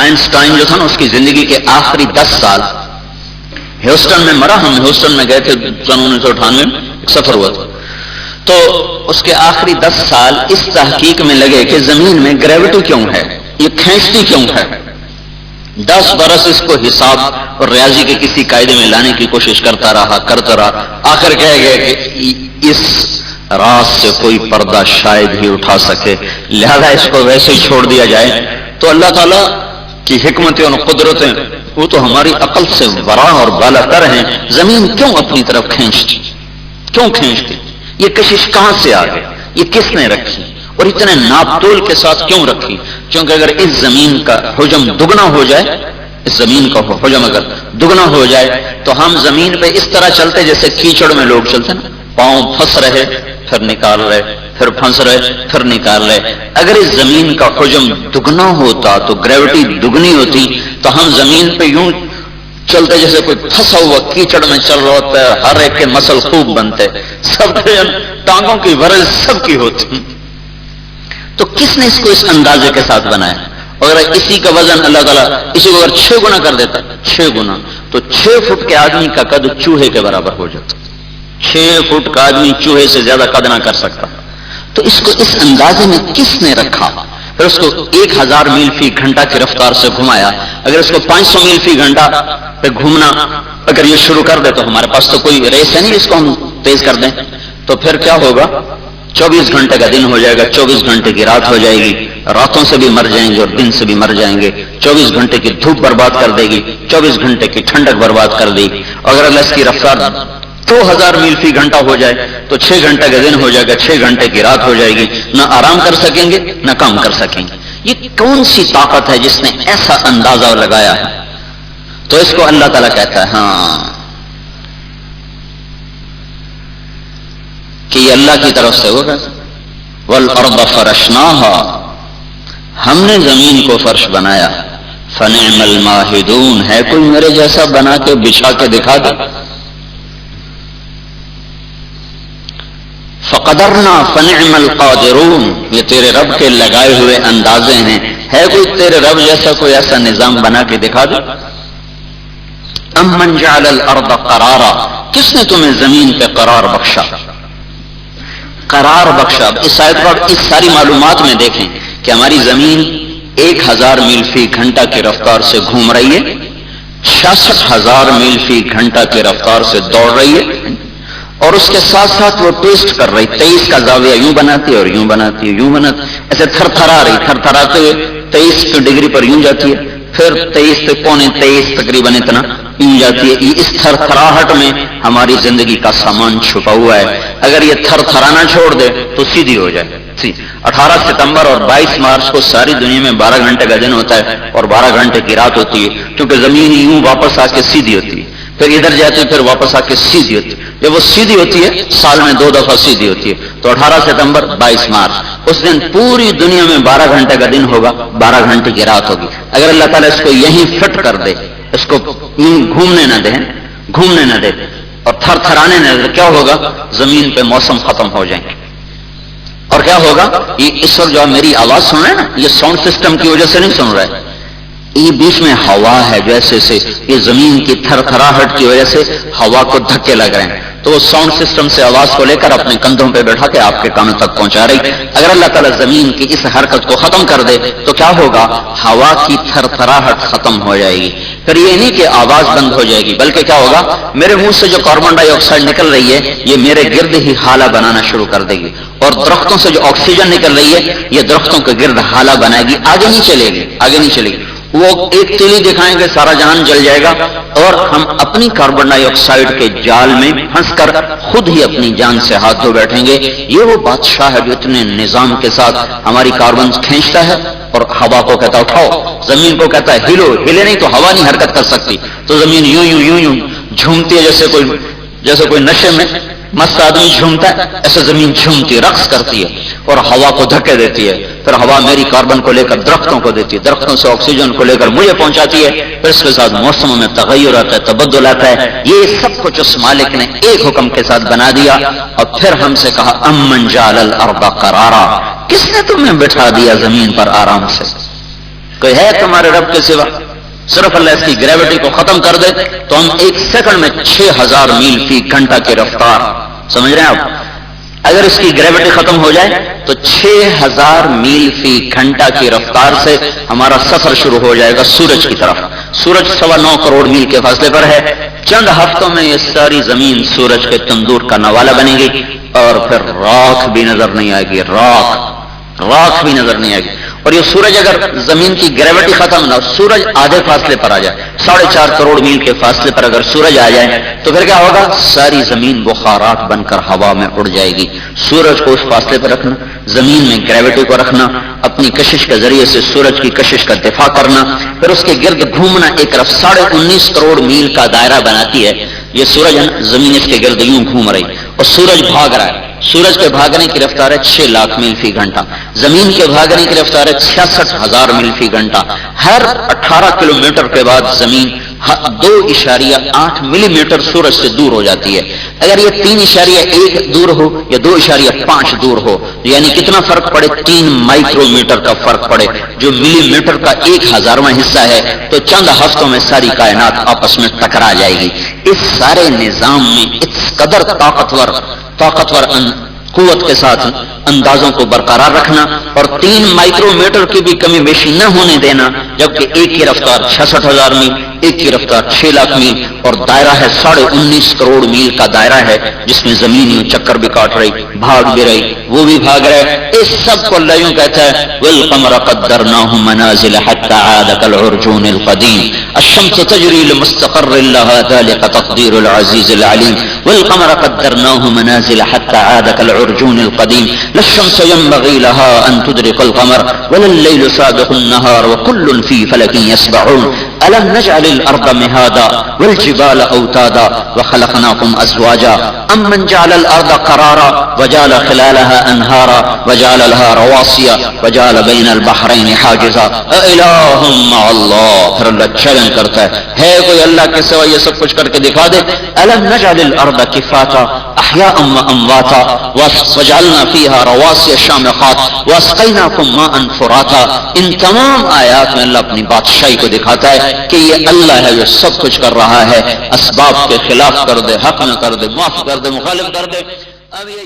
Einstein جو تھا نا اس کی زندگی کے آخری 10 سال ہیوسٹن میں مرا. ہم ہیوسٹن میں گئے تھے سن 1998 میں، ایک سفر ہوا تھا. تو اس کے آخری 10 سال اس تحقیق میں لگے کہ زمین میں گریوٹی کیوں ہے، یہ کھینچتی کیوں ہے. 10 برس اس کو حساب اور ریاضی کے کسی قاعدے میں لانے کی کوشش کرتا رہا. آخر کہہ گئے کہ اس راز سے کوئی پردہ شاید ہی اٹھا سکے، لہذا اس کو ویسے ہی چھوڑ دیا جائے. تو اللہ تعالیٰ کی حکمتیں اور قدرتیں وہ تو ہماری عقل سے ورا اور بالا تر ہیں. زمین کیوں اپنی طرف کھینچتی، کیوں کھینچتی؟ یہ کشش کہاں سے آ گئی، یہ کس نے رکھی اور اتنے ناپ تول کے ساتھ کیوں رکھی؟ کیونکہ اگر اس زمین کا حجم دگنا ہو جائے، اس زمین کا حجم اگر دگنا ہو جائے تو ہم زمین پہ اس طرح چلتے جیسے کیچڑ میں لوگ چلتے نا، پاؤں پھنس رہے پھر نکال رہے، پھر پھنس رہے پھر نکال رہے. اگر اس زمین کا حجم دگنا ہوتا تو گریوٹی دگنی ہوتی تو ہم زمین پہ یوں چلتے جیسے کوئی پھنسا ہوا کیچڑ میں چل رہا ہوتا ہے. ہر ایک کے مسل خوب بنتے، سب کے ٹانگوں کی ورز سب کی ہوتی. تو کس نے اس کو اس اندازے کے ساتھ بنایا؟ اگر اسی کا وزن اللہ تعالیٰ اسی کو اگر 6 گنا کر دیتا، 6 گنا، تو 6 فٹ کے آدمی کا قد چوہے کے برابر ہو جاتا. 6 فٹ کا آدمی چوہے سے زیادہ قد نہ کر سکتا. تو اس کو اس اندازے میں کس نے رکھا؟ پھر اس کو 1000 میل فی گھنٹہ کی رفتار سے گھمایا. اگر اس کو 500 میل فی گھنٹہ پہ گھومنا اگر یہ شروع کر دے تو ہمارے پاس تو کوئی ریس ہے نہیں اس کو ہم تیز کر دیں. تو پھر کیا ہوگا؟ 24 گھنٹے کا دن ہو جائے گا، 24 گھنٹے کی رات ہو جائے گی. راتوں سے بھی مر جائیں گے اور دن سے بھی مر جائیں گے. 24 گھنٹے کی دھوپ برباد کر دے گی، 24 گھنٹے کی ٹھنڈک برباد کر دے گی. اگر اللہ اس کی رفتار 2000 میل فی گھنٹہ ہو جائے تو 6 گھنٹے کا دن ہو جائے گا، 6 گھنٹے کی رات ہو جائے گی. نہ آرام کر سکیں گے نہ کام کر سکیں گے. یہ کون سی طاقت ہے جس نے ایسا اندازہ لگایا ہے؟ تو اس کو اللہ تعالیٰ کہتا ہے ہاں کہ یہ اللہ کی طرف سے ہوگا. والارض فرشناها، ہم نے زمین کو فرش بنایا. فنعم الماہدون، ہے کوئی میرے جیسا بنا کے بچھا کے دکھا دے. فقدرنا فنعم القادرون، یہ تیرے رب کے لگائے ہوئے اندازے ہیں. ہے کوئی تیرے رب جیسا کوئی ایسا نظام بنا کے دکھا دے. امن جعل الارض قرارا، کس نے تمہیں زمین پہ قرار بخشا؟ قرار بخشا. اس آیت پر اس ساری معلومات میں دیکھیں کہ ہماری زمین 1000 میل فی گھنٹہ کی رفتار سے گھوم رہی ہے، 66,000 میل فی گھنٹہ کی رفتار سے دوڑ رہی ہے، اور اس کے ساتھ ساتھ وہ ٹویسٹ کر رہی. 23 کا زاویہ یوں بناتی ہے اور یوں بناتی ہے، یوں بناتی، ایسے تھر تھرا رہی، تھر تھراتے ہوئے 23 ڈگری پر یوں جاتی ہے، پھر 23 سے 23.25 تقریباً اتنا یوں جاتی ہے. اس تھر تھراہٹ میں ہماری زندگی کا سامان چھپا ہوا ہے. اگر یہ تھر تھرانا چھوڑ دے تو سیدھی ہو جائے. 18 ستمبر اور 22 مارچ کو ساری دنیا میں 12 گھنٹے کا دن ہوتا ہے اور 12 گھنٹے کی رات ہوتی ہے، کیونکہ زمین یوں واپس آ کے سیدھی ہوتی ہے، پھر ادھر جاتی ہے، پھر واپس آ کے سیدھی ہوتی ہے. جب وہ سیدھی ہوتی ہے سال میں 2 دفعہ سیدھی ہوتی ہے. تو 18 ستمبر 22 مارچ اس دن پوری دنیا میں 12 گھنٹے کا دن ہوگا، 12 گھنٹے کی رات ہوگی. اگر اللہ تعالیٰ اس کو یہیں فٹ کر دے، اس کو گھومنے نہ دے اور تھر تھرانے نہ دے، کیا ہوگا؟ زمین پہ موسم ختم ہو جائیں گے. اور کیا ہوگا؟ یہ اس وقت جو آپ میری آواز سن رہے ہیں نا، یہ ساؤنڈ سسٹم کی وجہ سے نہیں سن رہے، یہ بیچ میں ہوا ہے جیسے سے، یہ زمین کی تھر تھراہٹ کی وجہ سے ہوا کو دھکے لگ رہے ہیں، تو وہ ساؤنڈ سسٹم سے آواز کو لے کر اپنے کندھوں پہ بیٹھا کے آپ کے کانوں تک پہنچا رہی. اگر اللہ تعالیٰ زمین کی اس حرکت کو ختم کر دے تو کیا ہوگا؟ ہوا کی تھر تھراہٹ ختم ہو جائے گی. پھر یہ نہیں کہ آواز بند ہو جائے گی، بلکہ کیا ہوگا؟ میرے منہ سے جو کاربن ڈائی آکسائڈ نکل رہی ہے یہ میرے گرد ہی ہالہ بنانا شروع کر دے گی، اور درختوں سے جو آکسیجن نکل رہی ہے یہ درختوں کے گرد ہالہ بنائے گی. آگے نہیں چلے گی. وہ ایک تیلی دکھائیں گے سارا جہان جل جائے گا، اور ہم اپنی کاربن ڈائی آکسائڈ کے جال میں پھنس کر خود ہی اپنی جان سے ہاتھ دھو بیٹھیں گے. یہ وہ بادشاہ ہے جو اتنے نظام کے ساتھ ہماری کاربن کھینچتا ہے اور ہوا کو کہتا ہے اٹھاؤ، زمین کو کہتا ہے ہلو، ہلے نہیں تو ہوا نہیں حرکت کر سکتی. تو زمین یوں جھومتی ہے جیسے کوئی نشے میں مست آدمی جھومتا ہے، ایسے زمین جھومتی، رقص کرتی ہے اور ہوا کو دھکے دیتی ہے. پھر ہوا میری کاربن کو لے کر درختوں کو دیتی ہے، درختوں سے آکسیجن کو لے کر مجھے پہنچاتی ہے. پھر اس کے ساتھ موسموں میں تغیر آتا ہے، تبدل آتا ہے. یہ سب کچھ اس مالک نے ایک حکم کے ساتھ بنا دیا. اور پھر ہم سے کہا امن جعل الارض قرارا، کس نے تمہیں بٹھا دیا زمین پر آرام سے؟ کوئی ہے تمہارے رب کے سوا؟ صرف اللہ اس کی گریوٹی کو ختم کر دے تو ہم ایک سیکنڈ میں 6000 میل فی گھنٹہ کی رفتار، سمجھ رہے ہیں آپ؟ اگر اس کی گریوٹی ختم ہو جائے تو 6000 میل فی گھنٹہ کی رفتار سے ہمارا سفر شروع ہو جائے گا سورج کی طرف۔ سورج 9.25 کروڑ میل کے فاصلے پر ہے۔ چند ہفتوں میں یہ ساری زمین سورج کے تندور کا نوالا بنے گی اور پھر راکھ بھی نظر نہیں آئے گی، راکھ بھی نظر نہیں آئے گی۔ اور یہ سورج اگر زمین کی گریوٹی ختم نہ ہو، سورج آدھے فاصلے پر آ جائے، 4.5 کروڑ میل کے فاصلے پر اگر سورج آ جائے تو پھر کیا ہوگا؟ ساری زمین بخارات بن کر ہوا میں اڑ جائے گی۔ سورج کو اس فاصلے پر رکھنا، زمین میں گریوٹی کو رکھنا، اپنی کشش کے ذریعے سے سورج کی کشش کا دفاع کرنا، پھر اس کے گرد گھومنا، ایک طرف 19.5 کروڑ میل کا دائرہ بناتی ہے یہ سورج ہے، زمین اس کے گرد یوں گھوم رہی اور سورج بھاگ رہا ہے۔ سورج کے بھاگنے کی رفتار ہے 6 لاکھ میل فی گھنٹہ، زمین کے بھاگنے کی رفتار ہے 66,000 میل فی گھنٹہ۔ ہر 18 کلومیٹر کے بعد زمین 2.8 ملی میٹر سورج سے دور ہو جاتی ہے۔ اگر یہ 3.1 دور ہو یا 2.5 دور ہو، یعنی کتنا فرق پڑے؟ 3 مائکرو میٹر کا فرق پڑے، جو ملی میٹر کا 1,000واں حصہ ہے، تو چند ہفتوں میں ساری کائنات آپس میں ٹکرا جائے گی۔ اس سارے نظام میں اس قدر طاقتور قوت کے ساتھ اندازوں کو برقرار رکھنا اور 3 مائکرو میٹر کی بھی کمی بیشی نہ ہونے دینا، جبکہ ایک کی رفتار 66,000 میل، ایک کی رفتار 6 لاکھ میل، اور دائرہ ہے 19.5 کروڑ میل کا دائرہ ہے، جس میں زمین یوں چکر بھی کاٹ رہی، بھاگ بھی رہی، وہ بھی بھاگ رہے۔ اس سب کو اللہ یوں کہتا ہے وَالْقَمَرَ قَدَّرْنَاهُ مَنَازِلَ حَتَّى عَادَ كَالْعُرْجُونِ الْقَدِيمِ الشَّمْسُ تَجْرِي لِمُسْتَقَرٍّ لَهَا ذَلِكَ تَقْدِيرُ الْعَزِيزِ الْعَلِيمِ وَالْقَمَرَ قَدَّرْنَاهُ مَنَازِلَ حَتَّى عَادَ كَالْعُرْجُونِ الْقَدِيمِ لَا الشَّمْسُ يَنبَغِي لَهَا أَن تُدْرِكَ الْقَمَرَ وَلَا اللَّيْلُ سَابِقُ النَّهَارِ وَكُلٌّ فِي فَلَكٍ يَسْبَحُونَ أَلَمْ نَجْعَلِ الْأَرْضَ مِهَادًا وَالْجِبَالَ أَوْتَادًا وَخَلَقْنَاكُمْ أَزْوَاجًا أَمَّنْ جَعَلَ الْأَرْضَ قَرَارًا وَجَعَلَ خِلَالَهَا أَنْهَارًا وَجَعَلَ لَهَا رَوَاسِيَ وَجَعَلَ بَيْنَ الْبَحْرَيْنِ حَاجِزًا أَإِلَٰهٌ مَّعَ اللَّهِ۔ پھر اللہ چیلنج کرتا ہے کوئی اللہ کے سوا یہ سب کچھ کر کے دکھا دے؟ أَلَمْ نَجْعَلِ الْأَرْضَ كِفَاتًا أَحْيَاءً وَأَمْوَاتًا وَجَعَلْنَا فِيهَا رَوَاسِيَ شَامِخَاتٍ وَأَسْقَيْنَاكُم مَّاءً فُرَاتًا۔ ان تمام آیات میں اللہ اپنی بادشاہی کو دکھاتا ہے کہ یہ اللہ ہے جو سب کچھ کر رہا ہے، اسباب کے خلاف کر دے، حق نہ کر دے، معاف کر دے، مخالف کر دے۔ اب یہ